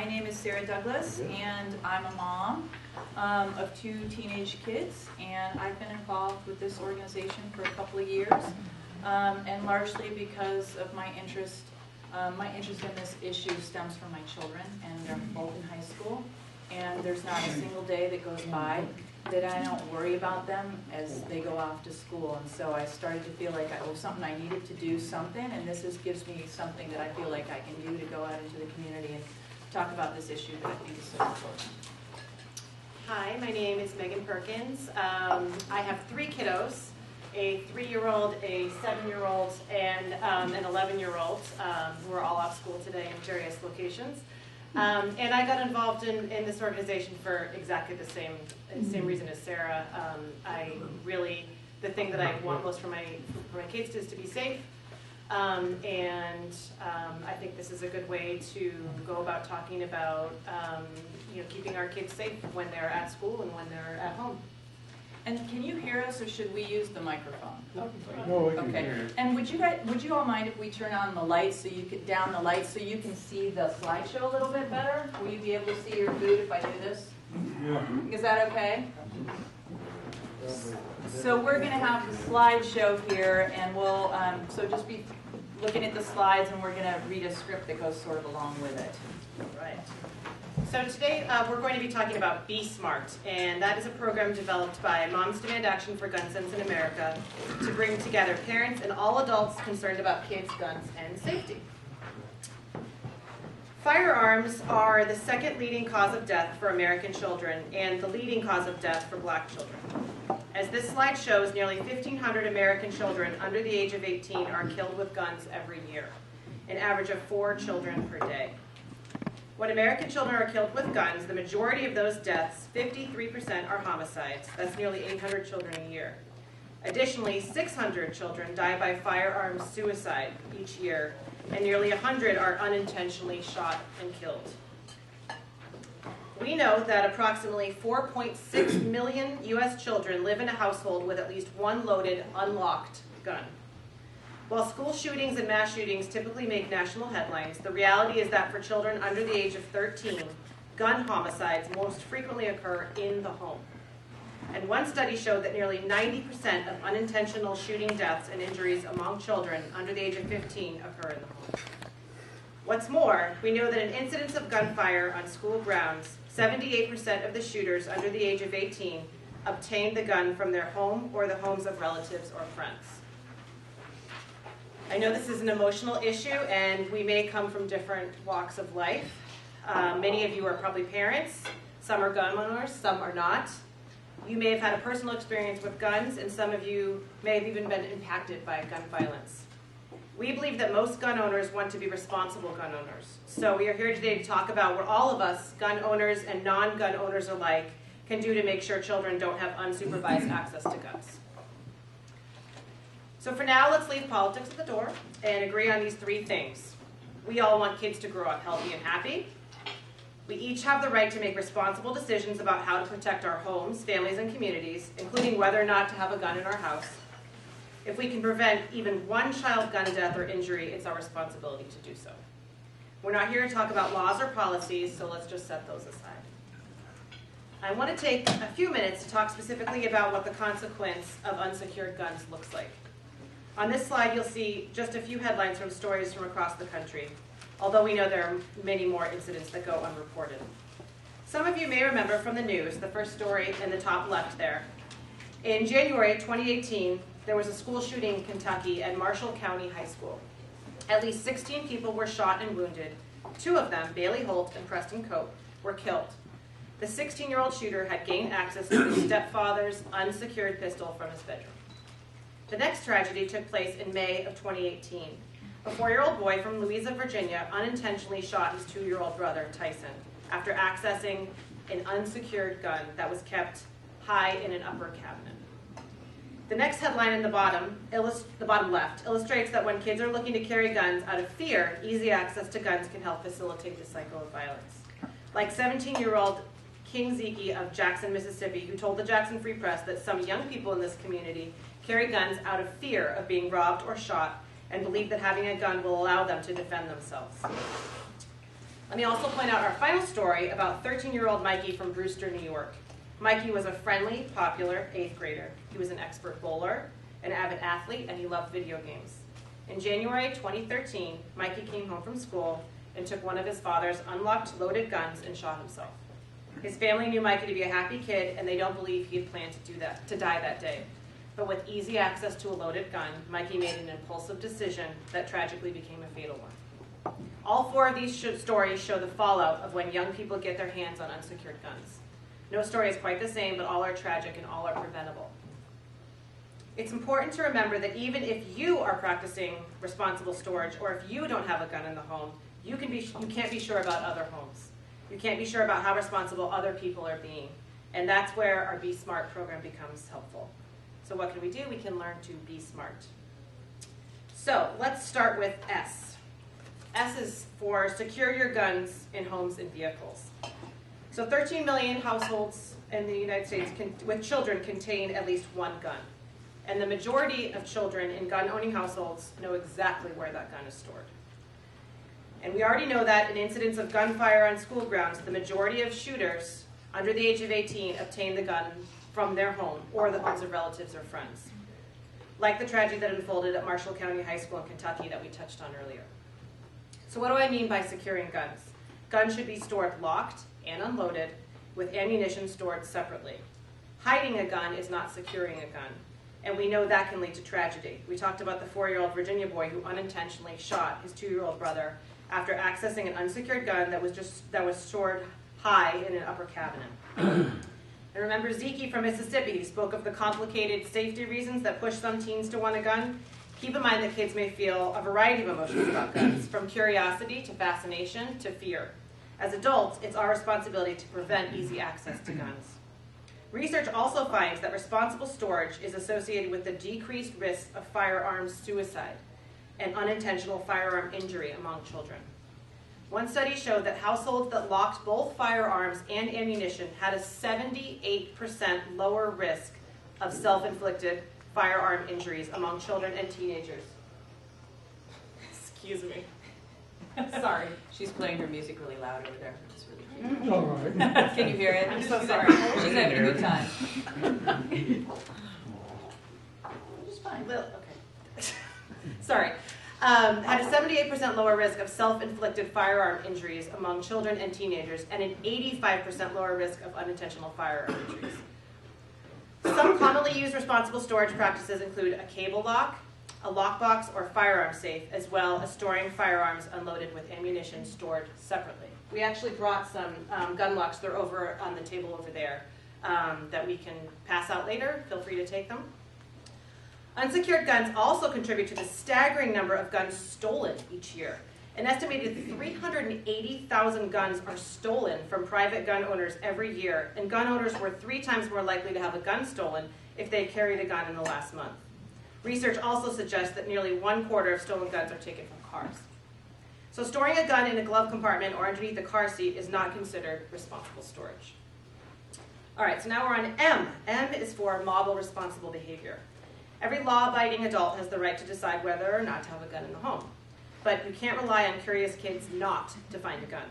My name is Sarah Douglas, and I'm a mom of 2 teenage kids, and I've been involved with this organization for a couple of years, and largely because of my interest in this issue stems from my children, and they're both in high school, and there's not a single day that goes by that I don't worry about them as they go off to school. And so I started to feel like it was something I needed to do something, and this gives me something that I feel like I can do to go out into the community and talk about this issue that I think is so important. Hi, my name is Megan Perkins. I have 3 kiddos, a 3-year-old, a 7-year-old, and an 11-year-old who are all off school today in various locations. And I got involved in this organization for exactly the same reason as Sarah. The thing that I want most for my kids is to be safe. I think this is a good way to go about talking about keeping our kids safe when they're at school and when they're at home. And can you hear us, or should we use the microphone? No, we can Okay. hear you. And would you all mind if we turn on the lights so you can see the slideshow a little bit better? Will you be able to see your food if I do this? Yeah. Is that okay? So we're going to have the slideshow here, and we'll so just be looking at the slides, and we're going to read a script that goes sort of along with it. Right. So today we're going to be talking about Be Smart, and that is a program developed by Moms Demand Action for Gun Sense in America to bring together parents and all adults concerned about kids, guns, and safety. Firearms are the 2nd leading cause of death for American children and the leading cause of death for Black children. As this slide shows, nearly 1,500 American children under the age of 18 are killed with guns every year, an average of 4 children per day. When American children are killed with guns, the majority of those deaths, 53%, are homicides. That's nearly 800 children a year. Additionally, 600 children die by firearms suicide each year, and nearly 100 are unintentionally shot and killed. We know that approximately 4.6 million U.S. children live in a household with at least one loaded, unlocked gun. While school shootings and mass shootings typically make national headlines, the reality is that for children under the age of 13, gun homicides most frequently occur in the home. And one study showed that nearly 90% of unintentional shooting deaths and injuries among children under the age of 15 occur in the home. What's more, we know that in incidents of gunfire on school grounds, 78% of the shooters under the age of 18 obtained the gun from their home or the homes of relatives or friends. I know this is an emotional issue, and we may come from different walks of life. Many of you are probably parents. Some are gun owners, some are not. You may have had a personal experience with guns, and some of you may have even been impacted by gun violence. We believe that most gun owners want to be responsible gun owners. So we are here today to talk about what all of us, gun owners and non-gun owners alike, can do to make sure children don't have unsupervised access to guns. So for now, let's leave politics at the door and agree on these 3 things. We all want kids to grow up healthy and happy. We each have the right to make responsible decisions about how to protect our homes, families, and communities, including whether or not to have a gun in our house. If we can prevent even one child gun death or injury, it's our responsibility to do so. We're not here to talk about laws or policies, so let's just set those aside. I want to take a few minutes to talk specifically about what the consequence of unsecured guns looks like. On this slide, you'll see just a few headlines from stories from across the country, although we know there are many more incidents that go unreported. Some of you may remember from the news, the first story in the top left there. In January 2018, there was a school shooting in Kentucky at Marshall County High School. At least 16 people were shot and wounded. 2 of them, Bailey Holt and Preston Cope, were killed. The 16-year-old shooter had gained access to his stepfather's unsecured pistol from his bedroom. The next tragedy took place in May of 2018. A 4-year-old boy from Louisa, Virginia, unintentionally shot his 2-year-old brother, Tyson, after accessing an unsecured gun that was kept high in an upper cabinet. The next headline in the bottom left illustrates that when kids are looking to carry guns out of fear, easy access to guns can help facilitate the cycle of violence. Like 17-year-old King Zeke of Jackson, Mississippi, who told the Jackson Free Press that some young people in this community carry guns out of fear of being robbed or shot and believe that having a gun will allow them to defend themselves. Let me also point out our final story about 13-year-old Mikey from Brewster, New York. Mikey was a friendly, popular 8th grader. He was an expert bowler, an avid athlete, and he loved video games. In January 2013, Mikey came home from school and took one of his father's unlocked loaded guns and shot himself. His family knew Mikey to be a happy kid, and they don't believe he had planned to die that day. But with easy access to a loaded gun, Mikey made an impulsive decision that tragically became a fatal one. All 4 of these stories show the fallout of when young people get their hands on unsecured guns. No story is quite the same, but all are tragic and all are preventable. It's important to remember that even if you are practicing responsible storage, or if you don't have a gun in the home, you can't be sure about other homes. You can't be sure about how responsible other people are being. And that's where our Be Smart program becomes helpful. So what can we do? We can learn to be smart. So let's start with S. S is for secure your guns in homes and vehicles. So 13 million households in the United States with children contain at least one gun. And the majority of children in gun-owning households know exactly where that gun is stored. And we already know that in incidents of gunfire on school grounds, the majority of shooters under the age of 18 obtain the gun from their home or the homes of relatives or friends, like the tragedy that unfolded at Marshall County High School in Kentucky that we touched on earlier. So what do I mean by securing guns? Guns should be stored locked and unloaded, with ammunition stored separately. Hiding a gun is not securing a gun, and we know that can lead to tragedy. We talked about the 4-year-old Virginia boy who unintentionally shot his 2-year-old brother after accessing an unsecured gun that was stored high in an upper cabinet. And remember Zeke from Mississippi, who spoke of the complicated safety reasons that push some teens to want a gun? Keep in mind that kids may feel a variety of emotions about guns, from curiosity to fascination to fear. As adults, it's our responsibility to prevent easy access to guns. Research also finds that responsible storage is associated with the decreased risk of firearms suicide and unintentional firearm injury among children. One study showed that households that locked both firearms and ammunition had a 78% lower risk of self-inflicted firearm injuries among children and teenagers. Excuse me. Sorry. She's playing her music really loud over there, which is really cute. It's all right. Can you hear it? I'm so sorry. She's having a good time. It's fine. Okay. Sorry. Had a 78% lower risk of self-inflicted firearm injuries among children and teenagers, and an 85% lower risk of unintentional firearm injuries. Some commonly used responsible storage practices include a cable lock, a lockbox, or firearm safe, as well as storing firearms unloaded with ammunition stored separately. We actually brought some gun locks. They're over on the table over there that we can pass out later. Feel free to take them. Unsecured guns also contribute to the staggering number of guns stolen each year. An estimated 380,000 guns are stolen from private gun owners every year, and gun owners were 3 times more likely to have a gun stolen if they carried a gun in the last month. Research also suggests that nearly 1/4 of stolen guns are taken from cars. So storing a gun in a glove compartment or underneath the car seat is not considered responsible storage. All right, so now we're on M. M is for model responsible behavior. Every law-abiding adult has the right to decide whether or not to have a gun in the home. But you can't rely on curious kids not to find a gun.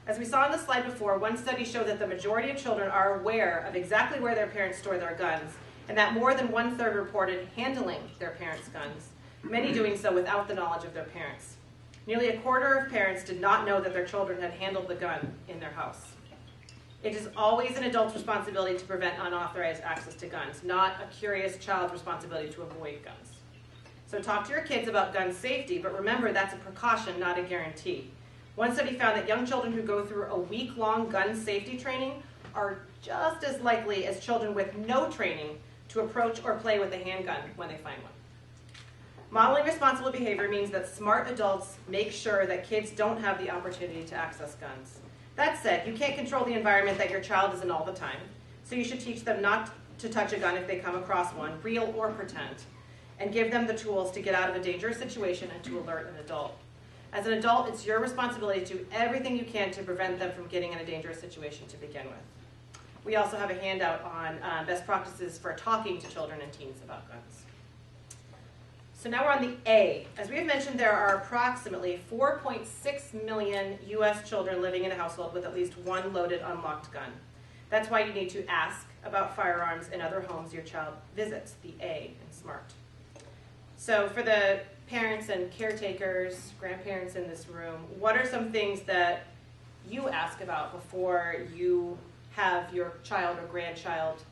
As we saw on the slide before, one study showed that the majority of children are aware of exactly where their parents store their guns, and that more than 1/3 reported handling their parents' guns, many doing so without the knowledge of their parents. Nearly 1/4 of parents did not know that their children had handled the gun in their house. It is always an adult's responsibility to prevent unauthorized access to guns, not a curious child's responsibility to avoid guns. So talk to your kids about gun safety, but remember that's a precaution, not a guarantee. One study found that young children who go through a week-long gun safety training are just as likely as children with no training to approach or play with a handgun when they find one. Modeling responsible behavior means that smart adults make sure that kids don't have the opportunity to access guns. That said, you can't control the environment that your child is in all the time, so you should teach them not to touch a gun if they come across one, real or pretend, and give them the tools to get out of a dangerous situation and to alert an adult. As an adult, it's your responsibility to do everything you can to prevent them from getting in a dangerous situation to begin with. We also have a handout on best practices for talking to children and teens about guns. So now we're on the A. As we have mentioned, there are approximately 4.6 million U.S. children living in a household with at least one loaded unlocked gun. That's why you need to ask about firearms in other homes your child visits, the A in SMART. So for the parents and caretakers, grandparents in this room, what are some things that you ask about before you have your child or grandchild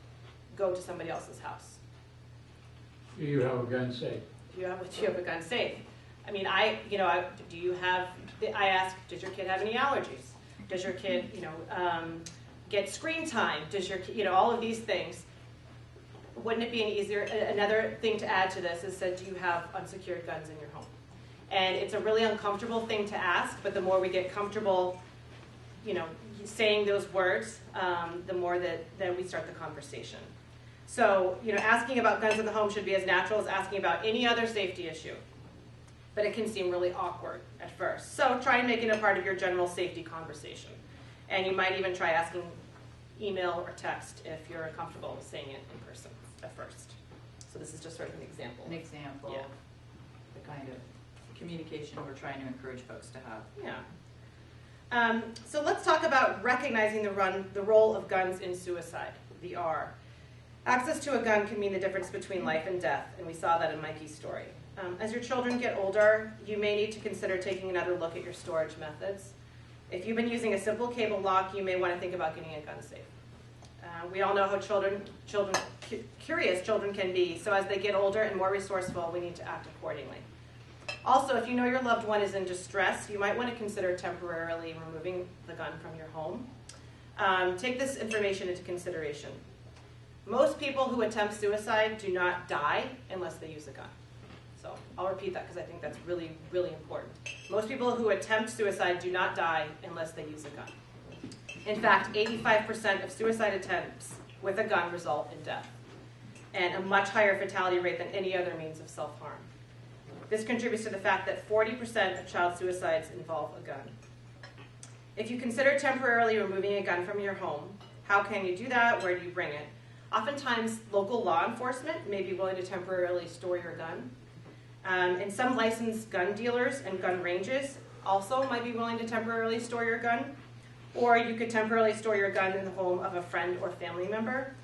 go to somebody else's house? Do you have a gun safe? Do you have a gun safe? I mean, I ask, does your kid have any allergies? Does your kid, get screen time? Does your kid, all of these things. Wouldn't it be another thing to add to this is that do you have unsecured guns in your home? And it's a really uncomfortable thing to ask, but the more we get comfortable, saying those words, the more that we start the conversation. So, asking about guns in the home should be as natural as asking about any other safety issue. But it can seem really awkward at first. So try and make it a part of your general safety conversation. And you might even try asking email or text if you're comfortable with saying it in person at first. So this is just sort of an example. An example Yeah. of the kind of communication we're trying to encourage folks to have. Yeah. So let's talk about recognizing the role of guns in suicide, the R. Access to a gun can mean the difference between life and death, and we saw that in Mikey's story. As your children get older, you may need to consider taking another look at your storage methods. If you've been using a simple cable lock, you may want to think about getting a gun safe. We all know how curious children can be, so as they get older and more resourceful, we need to act accordingly. Also, if you know your loved one is in distress, you might want to consider temporarily removing the gun from your home. Take this information into consideration. Most people who attempt suicide do not die unless they use a gun. So I'll repeat that because I think that's really, really important. Most people who attempt suicide do not die unless they use a gun. In fact, 85% of suicide attempts with a gun result in death, and a much higher fatality rate than any other means of self-harm. This contributes to the fact that 40% of child suicides involve a gun. If you consider temporarily removing a gun from your home, how can you do that? Where do you bring it? Oftentimes, local law enforcement may be willing to temporarily store your gun. And some licensed gun dealers and gun ranges also might be willing to temporarily store your gun. Or you could temporarily store your gun in the home of a friend or family member.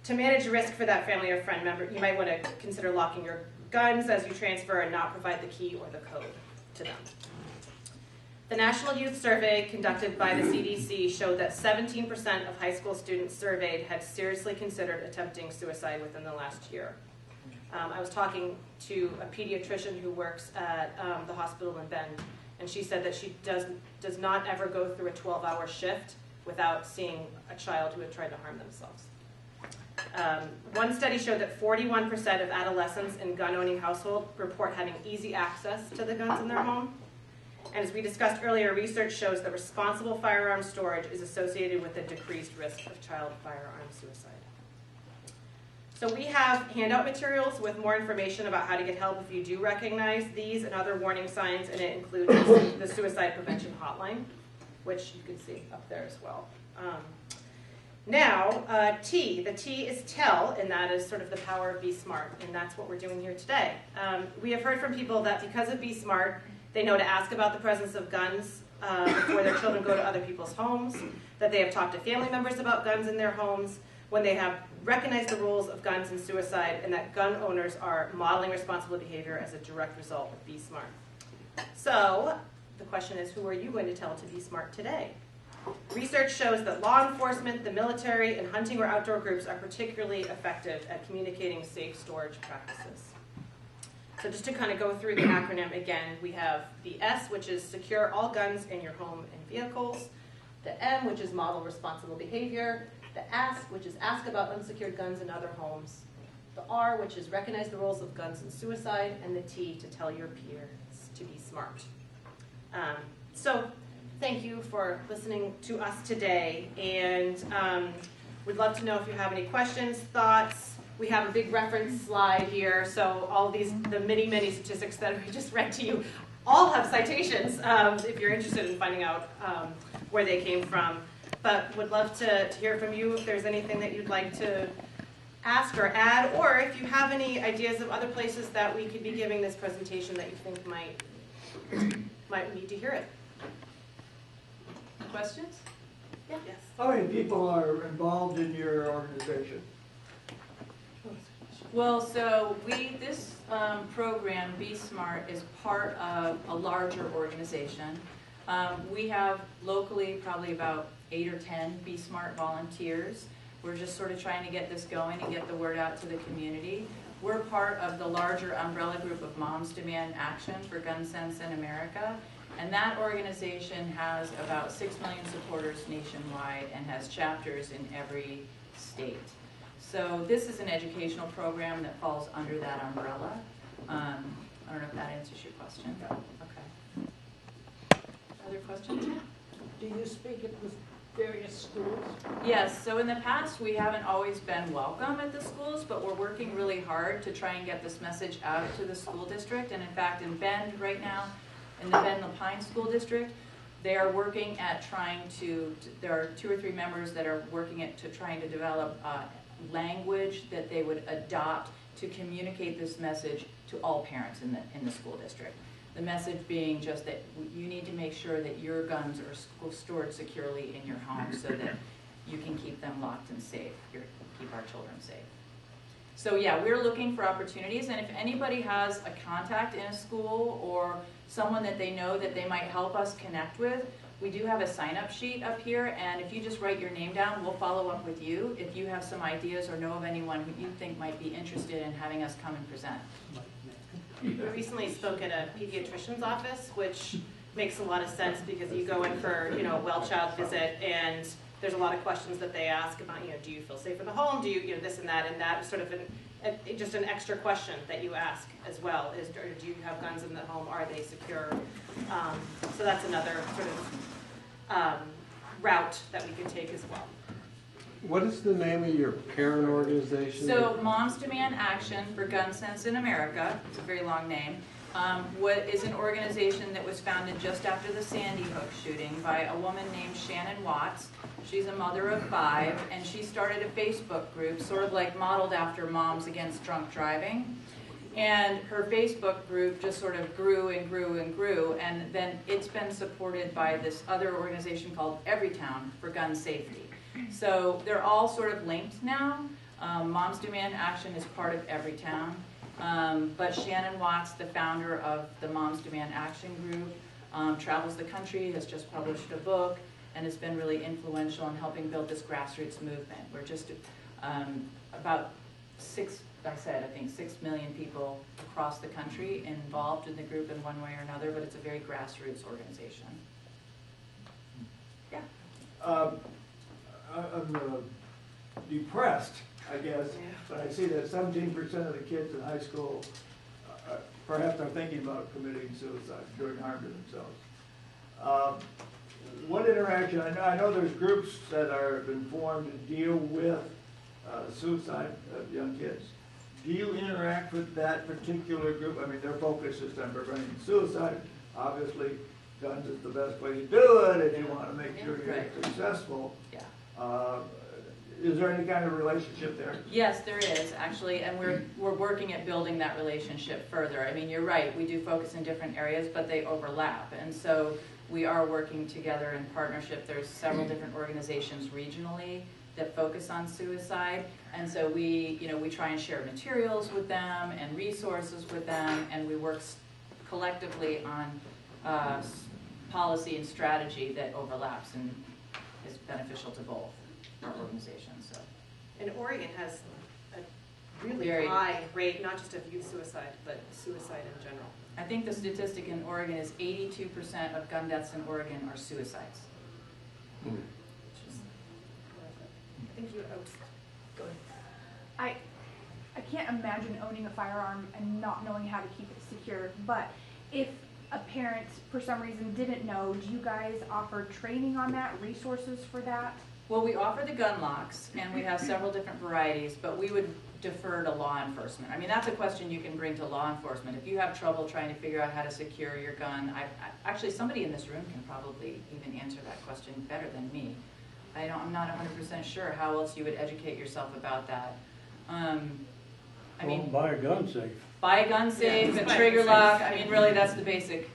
To manage risk for that family or friend member, you might want to consider locking your guns as you transfer and not provide the key or the code to them. The National Youth Survey conducted by the CDC showed that 17% of high school students surveyed had seriously considered attempting suicide within the last year. I was talking to a pediatrician who works at the hospital in Bend, and she said that she does not ever go through a 12-hour shift without seeing a child who had tried to harm themselves. One study showed that 41% of adolescents in gun-owning households report having easy access to the guns in their home. And as we discussed earlier, research shows that responsible firearm storage is associated with a decreased risk of child firearm suicide. So we have handout materials with more information about how to get help if you do recognize these and other warning signs, and it includes the suicide prevention hotline, which you can see up there as well. T. The T is tell, and that is sort of the power of Be Smart, and that's what we're doing here today. We have heard from people that because of Be Smart, they know to ask about the presence of guns before their children go to other people's homes, that they have talked to family members about guns in their homes, when they have recognized the rules of guns and suicide, and that gun owners are modeling responsible behavior as a direct result of Be Smart. So the question is, who are you going to tell to be smart today? Research shows that law enforcement, the military, and hunting or outdoor groups are particularly effective at communicating safe storage practices. So just to kind of go through the acronym again, we have the S, which is secure all guns in your home and vehicles, the M, which is model responsible behavior, the S, which is ask about unsecured guns in other homes, the R, which is recognize the roles of guns and suicide, and the T, to tell your peers to be smart. So thank you for listening to us today, and we'd love to know if you have any questions, thoughts. We have a big reference slide here, so all these, the many statistics that we just read to you, all have citations if you're interested in finding out where they came from. But would love to hear from you if there's anything that you'd like to ask or add, or if you have any ideas of other places that we could be giving this presentation that you think might need to hear it. Questions? Yes. How many people are involved in your organization? Well, so this program, Be Smart, is part of a larger organization. We have locally probably about 8 or 10 Be Smart volunteers. We're just sort of trying to get this going and get the word out to the community. We're part of the larger umbrella group of Moms Demand Action for Gun Sense in America. And that organization has about 6 million supporters nationwide and has chapters in every state. So this is an educational program that falls under that umbrella. I don't know if that answers your question. Okay. Other questions? Do you speak at the various schools? Yes, so in the past we haven't always been welcome at the schools, but we're working really hard to try and get this message out to the school district. And in fact, in Bend right now, in the Bend La Pine School District, they are working at trying to, there are 2 or 3 members that are working at trying to develop language that they would adopt to communicate this message to all parents in the school district. The message being just that you need to make sure that your guns are stored securely in your home so that you can keep them locked and safe, keep our children safe. So yeah, we're looking for opportunities, and if anybody has a contact in a school or someone that they know that they might help us connect with, we do have a sign-up sheet up here, and if you just write your name down, we'll follow up with you if you have some ideas or know of anyone who you think might be interested in having us come and present. We recently spoke at a pediatrician's office, which makes a lot of sense because you go in for, a well child visit, and there's a lot of questions that they ask about, do you feel safe in the home? Do you, this and that sort of just an extra question that you ask as well is, do you have guns in the home? Are they secure? So that's another sort of route that we can take as well. What is the name of your parent organization? So Moms Demand Action for Gun Sense in America, it's a very long name, what is an organization that was founded just after the Sandy Hook shooting by a woman named Shannon Watts. She's a mother of 5, and she started a Facebook group, sort of like modeled after Moms Against Drunk Driving. And her Facebook group just sort of grew and grew and grew, and then it's been supported by this other organization called Everytown for Gun Safety. So they're all sort of linked now. Moms Demand Action is part of Everytown, but Shannon Watts, the founder of the Moms Demand Action group, travels the country, has just published a book, and has been really influential in helping build this grassroots movement. We're just about 6 million people across the country involved in the group in one way or another, but it's a very grassroots organization. Yeah. I'm depressed, I guess, but I see that 17% of the kids in high school perhaps are thinking about committing suicide, doing harm to themselves. What interaction, I know there's groups that are been formed to deal with suicide of young kids. Do you interact with that particular group? I mean, their focus is on preventing suicide. Obviously, guns is the best way to do it, and you want to make sure you're successful. Yeah. Is there any kind of relationship there? Yes, there is, actually, and we're working at building that relationship further. I mean, you're right, we do focus in different areas, but they overlap, and so we are working together in partnership. There's several different organizations regionally that focus on suicide, and so we try and share materials with them and resources with them, and we work collectively on policy and strategy that overlaps and is beneficial to both our organizations. So. And Oregon has a really high rate, not just of youth suicide, but suicide in general. I think the statistic in Oregon is 82% of gun deaths in Oregon are suicides. I think you go ahead. I can't imagine owning a firearm and not knowing how to keep it secure, but if a parent for some reason didn't know, do you guys offer training on that, resources for that? Well, we offer the gun locks, and we have several different varieties, but we would defer to law enforcement. I mean, that's a question you can bring to law enforcement. If you have trouble trying to figure out how to secure your gun, actually somebody in this room can probably even answer that question better than me. I'm not 100% sure how else you would educate yourself about that. I mean, Buy a gun safe. buy a gun safe, a trigger lock, I mean, really, that's the basic,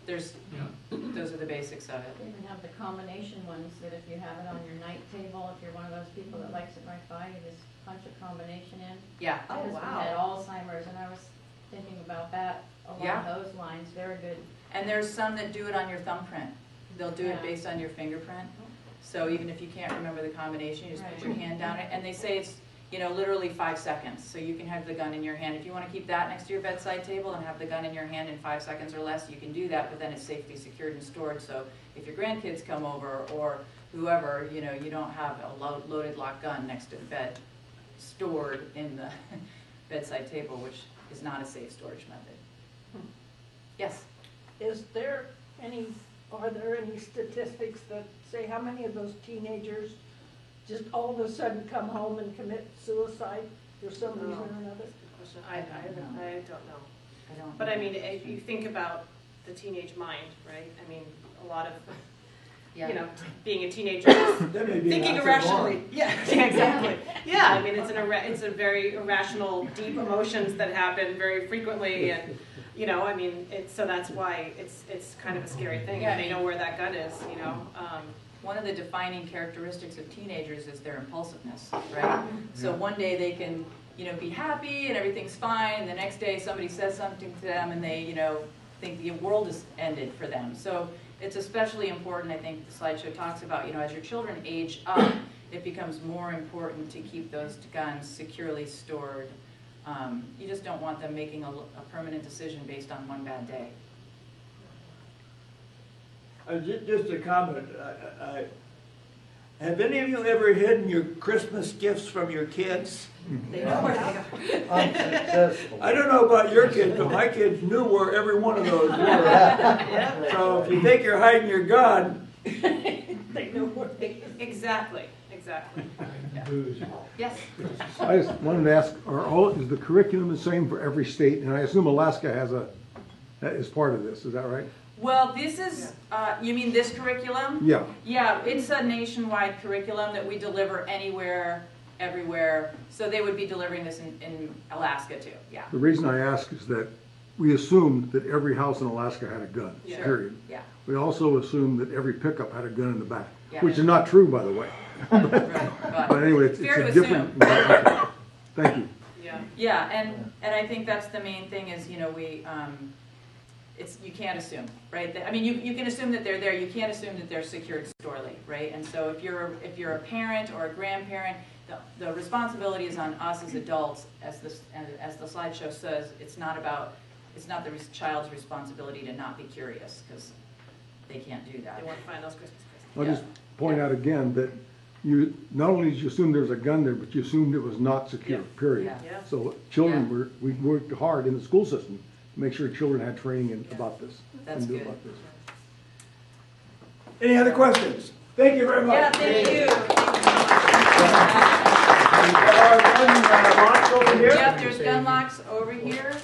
those are the basics of it. They even have the combination ones that if you have it on your night table, if you're one of those people that likes it right by, you just punch a combination in. Yeah. My husband had Alzheimer's, and I was thinking about that along Yeah. those lines, very good. And there's some that do it on your thumbprint. They'll do it Yeah. based on your fingerprint. So even if you can't remember the combination, you just put your hand down it. And they say it's, literally 5 seconds. So you can have the gun in your hand. If you want to keep that next to your bedside table and have the gun in your hand in 5 seconds or less, you can do that, but then it's safely secured and stored. So if your grandkids come over or whoever, you don't have a loaded lock gun next to the bed stored in the bedside table, which is not a safe storage method. Yes? Are there any statistics that say how many of those teenagers just all of a sudden come home and commit suicide for some reason or another? I don't know. I don't. But I mean, if you think about the teenage mind, right? I mean, a lot of, being a teenager is That may be thinking an irrationally. oxymoron. Yeah, exactly. Yeah, I mean, it's a very irrational, deep emotions that happen very frequently, and I mean, so that's why it's kind of a scary thing. Yeah, And they know where that gun is, One of the defining characteristics of teenagers is their impulsiveness, right? So one day they can, be happy and everything's fine, and the next day somebody says something to them and they, think the world is ended for them. So it's especially important, I think the slideshow talks about, as your children age up, it becomes more important to keep those guns securely stored. You just don't want them making a permanent decision based on one bad day. Just a comment. Have any of you ever hidden your Christmas gifts from your kids? They know where they are. Unsuccessful. I don't know about your kids, but my kids knew where every one of those were. So if you think you're hiding your gun, They know where they exactly. Yes. I just wanted to ask, is the curriculum the same for every state? And I assume Alaska that is part of this, is that right? Well, this is, you mean this curriculum? Yeah. Yeah, it's a nationwide curriculum that we deliver anywhere, everywhere. So they would be delivering this in Alaska too, yeah. The reason I ask is that we assumed that every house in Alaska had a gun, Yeah. period. Yeah. We also assumed that every pickup had a gun in the back, Yeah. which is not true, by the way. Right, But anyway, it's fair a to different. Thank you. Yeah. Yeah, and I think that's the main thing is, we, you can't assume, right? I mean, you can assume that they're there. You can't assume that they're secured storely, right? And so if you're a parent or a grandparent, the responsibility is on us as adults. As the slideshow says, it's not the child's responsibility to not be curious because they can't do that. They want to find those Christmas presents. I'll just point out again that you, not only did you assume there was a gun there, but you assumed it was not secure, period. Yeah. Yeah. So children we worked hard in the school system to make sure children had training about this. That's and knew good. about this. any other questions? Thank you very much. Yeah, thank you. Our gun locks over here. Yep, there's gun locks over here.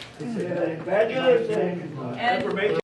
Badges and information.